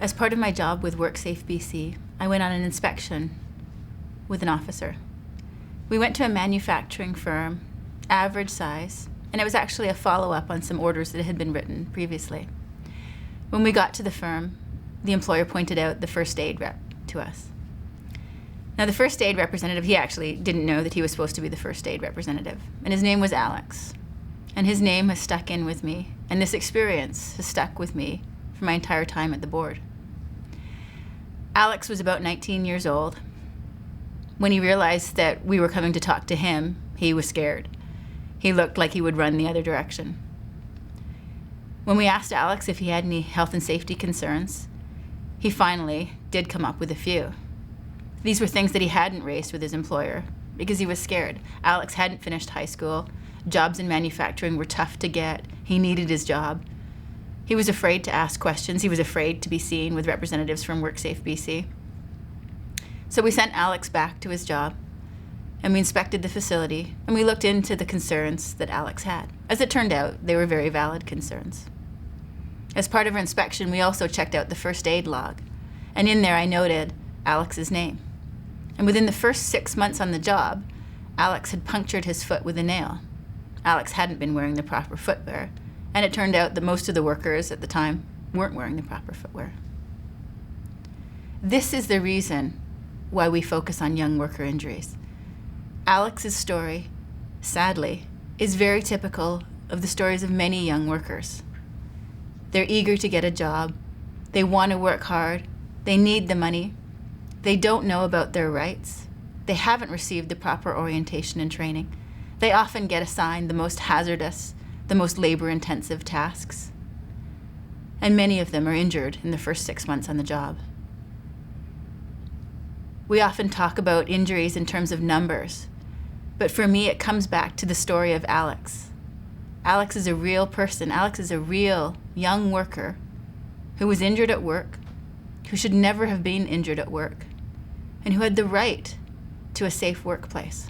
As part of my job with WorkSafeBC, I went on an inspection with an officer. We went to a manufacturing firm, average size, and it was actually a follow-up on some orders that had been written previously. When we got to the firm, the employer pointed out the first aid rep to us. Now, the first aid representative, he actually didn't know that he was supposed to be the first aid representative, and his name was Alex. And his name has stuck in with me, and this experience has stuck with me for my entire time at the board. Alex was about 19 years old. When he realized that we were coming to talk to him, he was scared. He looked like he would run the other direction. When we asked Alex if he had any health and safety concerns, he finally did come up with a few. These were things that he hadn't raised with his employer because he was scared. Alex hadn't finished high school. Jobs in manufacturing were tough to get. He needed his job. He was afraid to ask questions. He was afraid to be seen with representatives from WorkSafeBC. So we sent Alex back to his job, and we inspected the facility, and we looked into the concerns that Alex had. As it turned out, they were very valid concerns. As part of our inspection, we also checked out the first aid log, and in there I noted Alex's name. And within the first 6 months on the job, Alex had punctured his foot with a nail. Alex hadn't been wearing the proper footwear, and it turned out that most of the workers at the time weren't wearing the proper footwear. This is the reason why we focus on young worker injuries. Alex's story, sadly, is very typical of the stories of many young workers. They're eager to get a job. They want to work hard. They need the money. They don't know about their rights. They haven't received the proper orientation and training. They often get assigned the most hazardous, the most labor-intensive tasks. And many of them are injured in the first 6 months on the job. We often talk about injuries in terms of numbers, but for me it comes back to the story of Alex. Alex is a real person. Alex is a real young worker who was injured at work, who should never have been injured at work, and who had the right to a safe workplace.